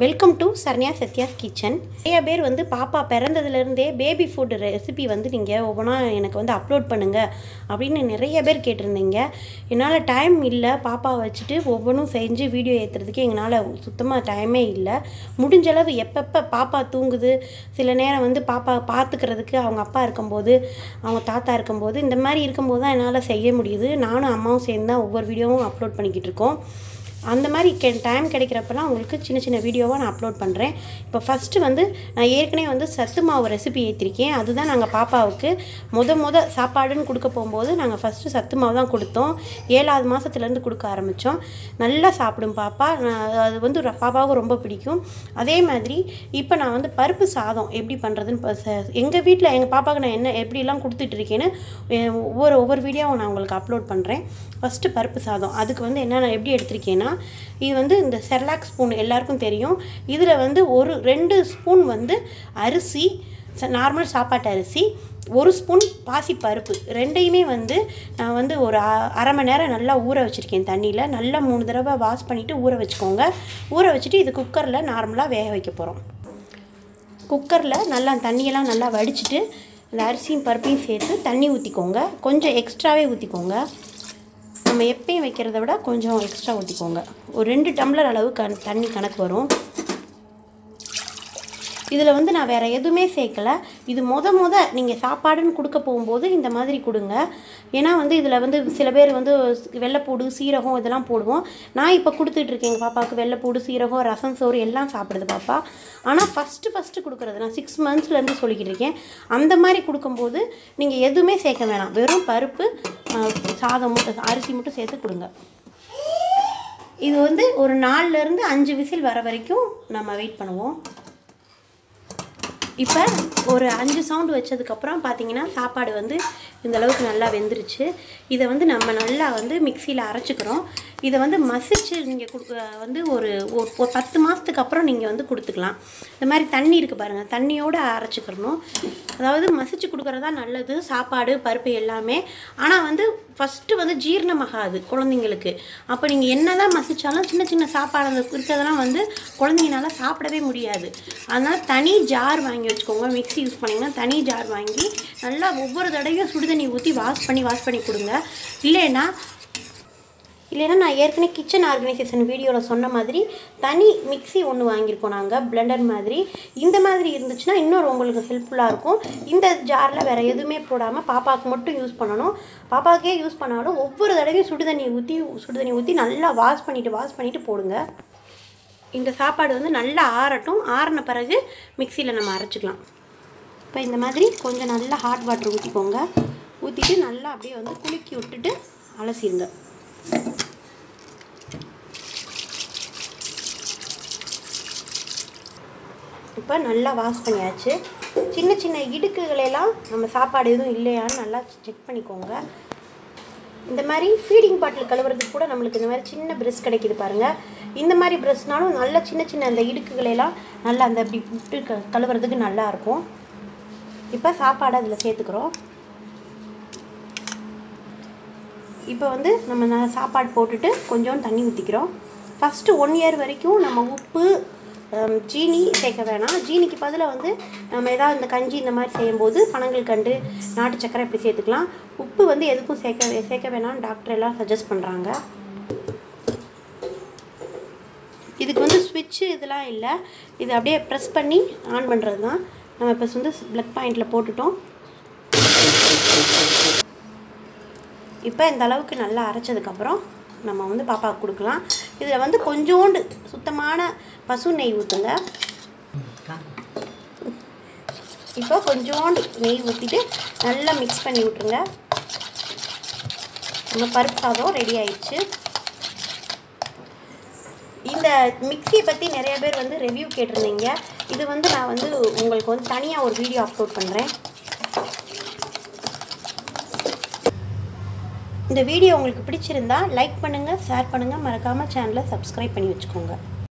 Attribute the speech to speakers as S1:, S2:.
S1: Welcome to Saranya Sathya's kitchen. நிறைய பேர் வந்து பாப்பா பிறந்ததுலேருந்தே பேபி ஃபுட் ரெசிபி வந்து நீங்கள் ஒவ்வொன்றா எனக்கு வந்து அப்லோட் பண்ணுங்கள் அப்படின்னு நிறைய பேர் கேட்டிருந்தீங்க. என்னால் டைம் இல்லை, பாப்பாவை வச்சுட்டு ஒவ்வொன்றும் செஞ்சு வீடியோ ஏற்றுறதுக்கு எங்களால் சுத்தமாக டைமே இல்லை. முடிஞ்சளவு எப்பப்போ பாப்பா தூங்குது, சில நேரம் வந்து பாப்பா பார்த்துக்கிறதுக்கு அவங்க அப்பா இருக்கும்போது, அவங்க தாத்தா இருக்கும்போது, இந்த மாதிரி இருக்கும்போது தான் என்னால் செய்ய முடியுது. நானும் அம்மாவும் சேர்ந்து தான் ஒவ்வொரு வீடியோவும் அப்லோட் பண்ணிக்கிட்டு இருக்கோம். அந்த மாதிரி டைம் கிடைக்கிறப்பெல்லாம் உங்களுக்கு சின்ன சின்ன வீடியோவாக நான் அப்லோட் பண்ணுறேன். இப்போ ஃபஸ்ட்டு வந்து நான் ஏற்கனவே வந்து சத்து மாவு ரெசிபி ஏற்றிருக்கேன். அதுதான் நாங்கள் பாப்பாவுக்கு சாப்பாடுன்னு கொடுக்க போகும்போது நாங்கள் ஃபஸ்ட்டு சத்து மாவு தான் கொடுத்தோம். 7ஆவது மாதத்துலேருந்து கொடுக்க ஆரம்பித்தோம். நல்லா சாப்பிடும் பாப்பா. அது வந்து பாப்பாவுக்கு ரொம்ப பிடிக்கும். அதே மாதிரி இப்போ நான் வந்து பருப்பு சாதம் எப்படி பண்ணுறதுன்னு எங்கள் வீட்டில் எங்கள் பாப்பாவுக்கு நான் எப்படிலாம் கொடுத்துட்ருக்கேன்னு ஒவ்வொரு வீடியோவும் நான் உங்களுக்கு அப்லோட் பண்ணுறேன். ஃபஸ்ட்டு பருப்பு சாதம் அதுக்கு வந்து என்னென்ன எப்படி எடுத்திருக்கேன்னா, இது வந்து இந்த செர்லாக் ஸ்பூன் எல்லாருக்கும் தெரியும். இதில் வந்து 2 ஸ்பூன் வந்து அரிசி, நார்மல் சாப்பாட்டு அரிசி, 1 ஸ்பூன் பாசி பருப்பு, ரெண்டையுமே வந்து நான் வந்து ஒரு அரை மணி நேரம் நல்லா ஊற வச்சுருக்கேன் தண்ணியில். நல்லா 3 தடவை வாஷ் பண்ணிவிட்டு ஊற வச்சுக்கோங்க. ஊற வச்சுட்டு இது குக்கரில் நார்மலாக வேக வைக்க போகிறோம். குக்கரில் நல்லா தண்ணியெல்லாம் நல்லா வடிச்சிட்டு இந்த அரிசியும் பருப்பையும் சேர்த்து தண்ணி ஊற்றிக்கோங்க. கொஞ்சம் எக்ஸ்ட்ராவே ஊற்றிக்கோங்க. நம்ம எப்பயும் வைக்கிறத விட கொஞ்சம் எக்ஸ்ட்ரா ஊற்றிக்கோங்க. ஒரு 2 டம்ளர் அளவு தண்ணி கணக்கு வரும். இதில் வந்து நான் வேறு எதுவுமே சேர்க்கலை. இது நீங்கள் சாப்பாடுன்னு கொடுக்க போகும்போது இந்த மாதிரி கொடுங்க. ஏன்னா வந்து இதில் வந்து சில பேர் வந்து வெள்ளைப்பூடு, சீரகம் இதெல்லாம் போடுவோம். நான் இப்போ கொடுத்துட்ருக்கேன் எங்கள் பாப்பாவுக்கு வெள்ளைப்பூடு, சீரகம், ரசம், சோறு எல்லாம் சாப்பிடுது பாப்பா. ஆனால் ஃபஸ்ட்டு கொடுக்குறது நான் 6 மந்த்ஸ்லேருந்து சொல்லிக்கிட்டு இருக்கேன். அந்த மாதிரி கொடுக்கும்போது நீங்கள் எதுவுமே சேர்க்க வேணாம். வெறும் பருப்பு, சாதம் மட்டும், அரிசி மட்டும் சேர்த்து கொடுங்க. இது வந்து ஒரு 4லேருந்து 5 விசில் வர வரைக்கும் நம்ம வெயிட் பண்ணுவோம். இப்போ ஒரு 5 சவுண்டு வச்சதுக்கப்புறம் பார்த்தீங்கன்னா சாப்பாடு வந்து இந்தளவுக்கு நல்லா வெந்துருச்சு. இதை வந்து நம்ம நல்லா வந்து மிக்சியில் அரைச்சிக்கிறோம். இதை வந்து மசிச்சு நீங்கள் வந்து ஒரு 10 மாதத்துக்கு அப்புறம் நீங்கள் வந்து கொடுத்துக்கலாம். இந்த மாதிரி தண்ணி இருக்குது பாருங்கள், தண்ணியோடு அரைச்சிக்கிறணும். அதாவது மசிச்சு கொடுக்குறதா நல்லது, சாப்பாடு பருப்பு எல்லாமே. ஆனால் வந்து ஃபஸ்ட்டு வந்து ஜீரணமாகாது குழந்தைங்களுக்கு. அப்போ நீங்கள் என்ன தான் மசித்தாலும் சின்ன சின்ன சாப்பாடு அந்த இருக்கிறதெல்லாம் வந்து குழந்தைங்கனால சாப்பிடவே முடியாது. அதனால் தனி ஜார் வாங்கி வச்சுக்கோங்க. மிக்ஸி யூஸ் பண்ணிங்கன்னா தனி ஜார் வாங்கி நல்லா ஒவ்வொரு தடவையும் சுடுதண்ணி ஊற்றி வாஷ் பண்ணி கொடுங்க. இல்லைன்னா நான் ஏற்கனவே கிச்சன் ஆர்கனைசேஷன் வீடியோவில் சொன்ன மாதிரி தனி மிக்ஸி ஒன்று வாங்கியிருக்கோம் நாங்கள், பிளெண்டர் மாதிரி. இந்த மாதிரி இருந்துச்சுன்னா இன்னொரு உங்களுக்கு ஹெல்ப்ஃபுல்லாக இருக்கும். இந்த ஜாரில் வேறு எதுவுமே போடாமல் பாப்பாவுக்கு மட்டும் யூஸ் பண்ணணும். பாப்பாவுக்கே யூஸ் பண்ணாலும் ஒவ்வொரு தடவையும் சுடுதண்ணி ஊற்றி நல்லா வாஷ் பண்ணிவிட்டு போடுங்க. இந்த சாப்பாடு வந்து நல்லா ஆறட்டும். ஆறின பிறகு மிக்சியில் நம்ம அரைச்சிக்கலாம். இப்போ இந்த மாதிரி கொஞ்சம் நல்லா ஹாட் வாட்டர் ஊற்றிக்கோங்க. ஊற்றிட்டு நல்லா அப்படியே வந்து குலுக்கி விட்டுட்டு அலசிடுங்க. இப்போ நல்லா வாஷ் பண்ணியாச்சு. சின்ன சின்ன இடுக்குகளெல்லாம் நம்ம சாப்பாடு எதுவும் இல்லையான்னு நல்லா செக் பண்ணிக்கோங்க. இந்த மாதிரி ஃபீடிங் பாட்டில் கழுவுறதுக்கு கூட நம்மளுக்கு இந்த மாதிரி சின்ன ப்ரெஷ் கிடைக்கிது பாருங்கள். இந்த மாதிரி ப்ரெஷ்னாலும் நல்லா சின்ன அந்த இடுக்குகளெல்லாம் நல்லா அந்த அப்படி விட்டு கழுவுறதுக்கு நல்லாயிருக்கும். இப்போ சாப்பாடு அதில் சேர்த்துக்கிறோம். இப்போ வந்து நம்ம சாப்பாடு போட்டுட்டு கொஞ்சம் தண்ணி ஊற்றிக்கிறோம். ஃபஸ்ட்டு 1 இயர் வரைக்கும் நம்ம உப்பு, ஜீனி சேர்க்க வேணாம். ஜீனிக்கு பதிலாக வந்து நம்ம ஏதாவது இந்த கஞ்சி இந்த மாதிரி செய்யும்போது பனங்கல்கண்டு, நாட்டு சக்கரை இப்படி சேர்த்துக்கலாம். உப்பு வந்து எதுக்கும் சேர்க்க வேணாம்னு டாக்டர் எல்லாம் சஜஸ்ட் பண்ணுறாங்க. இதுக்கு வந்து ஸ்விட்சு இதெல்லாம் இல்லை, இது அப்படியே ப்ரெஸ் பண்ணி ஆன் பண்ணுறது தான். நம்ம இப்போ வந்து ப்ளக் பாயிண்டில் போட்டுட்டோம். இப்போ இந்த அளவுக்கு நல்லா அரைச்சதுக்கப்புறம் நம்ம வந்து பாப்பாவுக்கு கொடுக்கலாம். இதில் வந்து கொஞ்சோண்டு சுத்தமான பசு நெய் ஊற்றுங்க. இப்போ கொஞ்சோண்டு நெய் ஊற்றிட்டு நல்லா மிக்ஸ் பண்ணி விட்ருங்க. நம்ம பருப்பு சாதம் ரெடி ஆயிடுச்சு. இந்த மிக்ஸியை பற்றி நிறைய பேர் வந்து ரிவ்யூ கேட்டிருந்தீங்க. இது வந்து நான் வந்து உங்களுக்கு வந்து தனியாக ஒரு வீடியோ அப்லோட் பண்ணுறேன். இந்த வீடியோ உங்களுக்கு பிடிச்சிருந்தா லைக் பண்ணுங்கள், ஷேர் பண்ணுங்கள், மறக்காமல் சேனலை சப்ஸ்கிரைப் பண்ணி வச்சுக்கோங்க.